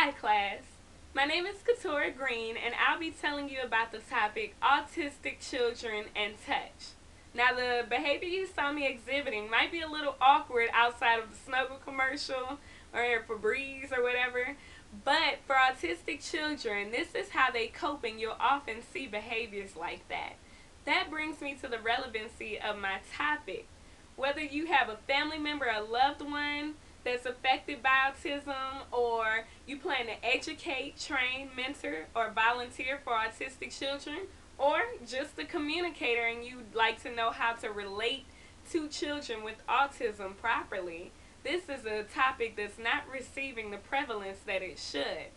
Hi class, my name is Katora Green and I'll be telling you about the topic autistic children and touch. Now the behavior you saw me exhibiting might be a little awkward outside of the Snuggle commercial or Febreze or whatever, but for autistic children, this is how they cope and you'll often see behaviors like that. That brings me to the relevancy of my topic. Whether you have a family member, a loved one that's affected by autism, or you plan to educate, train, mentor, or volunteer for autistic children, or just a communicator and you'd like to know how to relate to children with autism properly, this is a topic that's not receiving the prevalence that it should.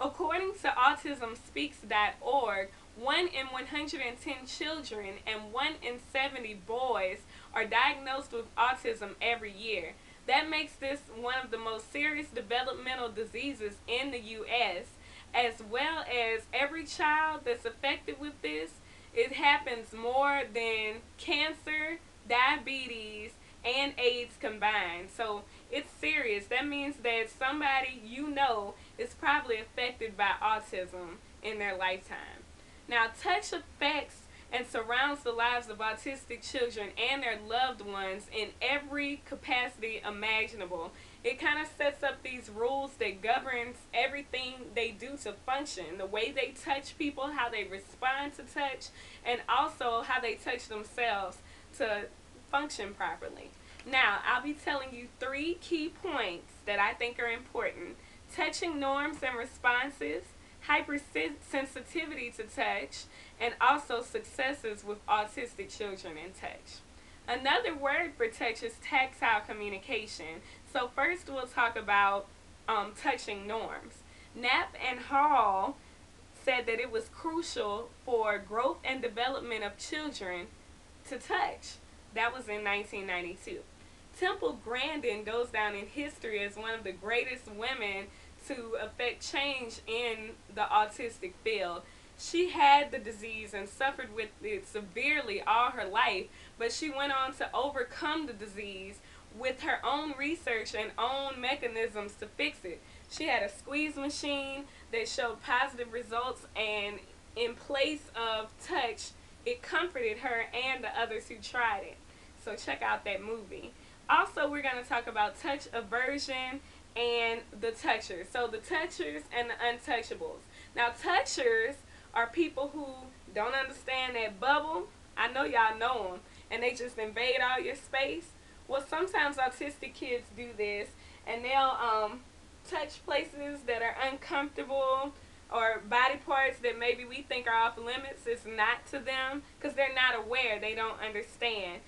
According to autismspeaks.org, 1 in 110 children and 1 in 70 boys are diagnosed with autism every year. That makes this one of the most serious developmental diseases in the U.S., as well as every child that's affected with this, it happens more than cancer, diabetes, and AIDS combined. So it's serious. That means that somebody you know is probably affected by autism in their lifetime. Now, touch affects and surrounds the lives of autistic children and their loved ones in every capacity imaginable. It kind of sets up these rules that governs everything they do to function, the way they touch people, how they respond to touch, and also how they touch themselves to function properly. Now, I'll be telling you 3 key points that I think are important: touching norms and responses, hypersensitivity to touch, and also successes with autistic children in touch. Another word for touch is tactile communication. So first we'll talk about touching norms. Knapp and Hall said that it was crucial for growth and development of children to touch. That was in 1992. Temple Grandin goes down in history as one of the greatest women to affect change in the autistic field. She had the disease and suffered with it severely all her life, but she went on to overcome the disease with her own research and own mechanisms to fix it. She had a squeeze machine that showed positive results, and in place of touch, it comforted her and the others who tried it. So check out that movie. Also, we're going to talk about touch aversion and the touchers. So the touchers and the untouchables. Now, touchers are people who don't understand that bubble. I know y'all know them, and they just invade all your space. Well, sometimes autistic kids do this, and they'll touch places that are uncomfortable, or body parts that maybe we think are off limits. It's not to them because they're not aware. They don't understand.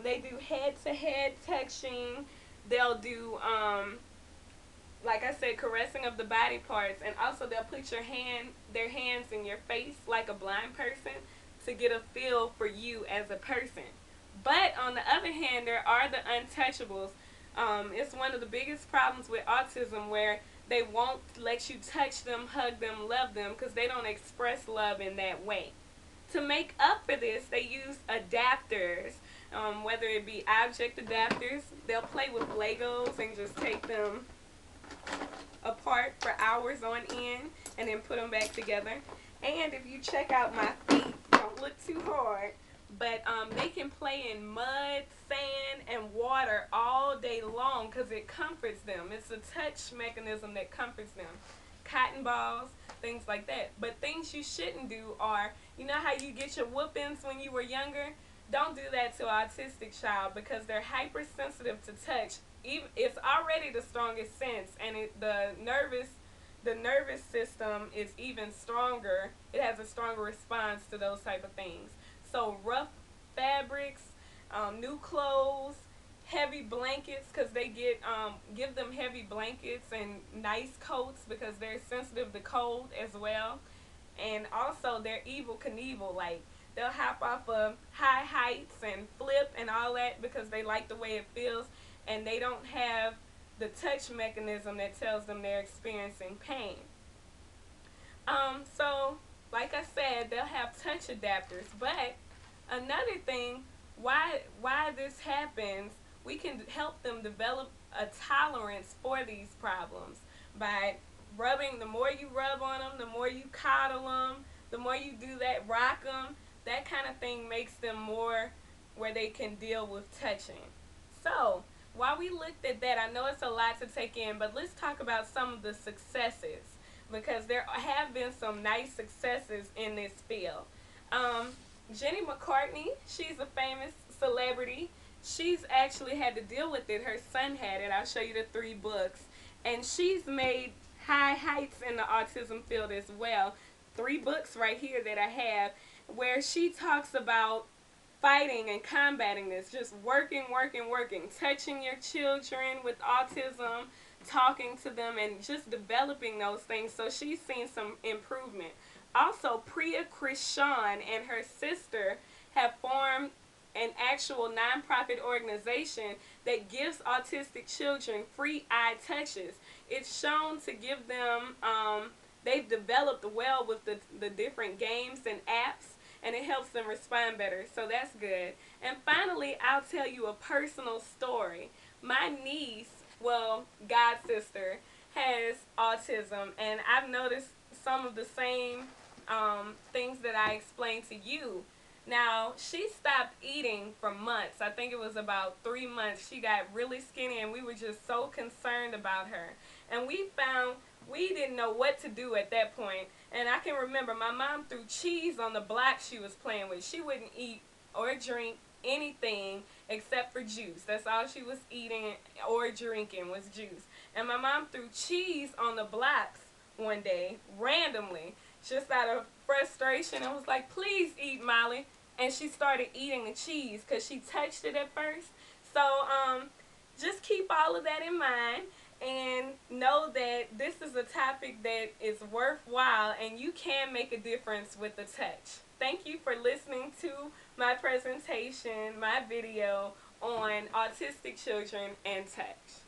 They do head-to-head touching. They'll do like I said, caressing of the body parts, and also they'll put their hands in your face like a blind person to get a feel for you as a person. But on the other hand, there are the untouchables. It's one of the biggest problems with autism, where they won't let you touch them, hug them, love them, because they don't express love in that way. To make up for this, they use adapters, whether it be object adapters. They'll play with Legos and just take them apart for hours on end and then put them back together. And if you check out my feet, don't look too hard, but they can play in mud, sand, and water all day long because it comforts them. It's a touch mechanism that comforts them. Cotton balls, things like that. But things you shouldn't do are, you know how you get your whoopings when you were younger? Don't do that to an autistic child, because they're hypersensitive to touch. It's already the strongest sense, and the nervous system is even stronger. It has a stronger response to those type of things. So rough fabrics, new clothes, heavy blankets, because they give them heavy blankets and nice coats because they're sensitive to cold as well. And also they're Evel Knievel, like they'll hop off of high heights and flip and all that because they like the way it feels, and they don't have the touch mechanism that tells them they're experiencing pain. So like I said, they'll have touch adapters. But another thing, why this happens, we can help them develop a tolerance for these problems by rubbing, the more you rub on them, the more you coddle them, the more you do that, rock them, that kind of thing makes them more where they can deal with touching. So, while we looked at that, I know it's a lot to take in, but let's talk about some of the successes because there have been some nice successes in this field. Um, Jenny McCartney, she's a famous celebrity. She's actually had to deal with it. Her son had it. I'll show you the 3 books. And she's made high heights in the autism field as well. 3 books right here that I have where she talks about fighting and combating this, just working, working, working, touching your children with autism, talking to them, and just developing those things. So she's seen some improvement. Also, Priya Krishan and her sister have formed an actual nonprofit organization that gives autistic children free eye touches. It's shown to give them, they've developed well with the different games and apps, and it helps them respond better. So that's good. And finally, I'll tell you a personal story. My niece, well, god sister, has autism, and I've noticed some of the same things that I explained to you. Now, she stopped eating for months. I think it was about 3 months. She got really skinny, and we were just so concerned about her. And we found we didn't know what to do at that point. And I can remember my mom threw cheese on the block she was playing with. She wouldn't eat or drink anything except for juice. That's all she was eating or drinking was juice. And my mom threw cheese on the blocks one day, randomly, just out of frustration, and was like, please eat, Molly. And she started eating the cheese because she touched it at first. So just keep all of that in mind and know that this is a topic that is worthwhile and you can make a difference with the touch. Thank you for listening to my presentation, my video on autistic children and touch.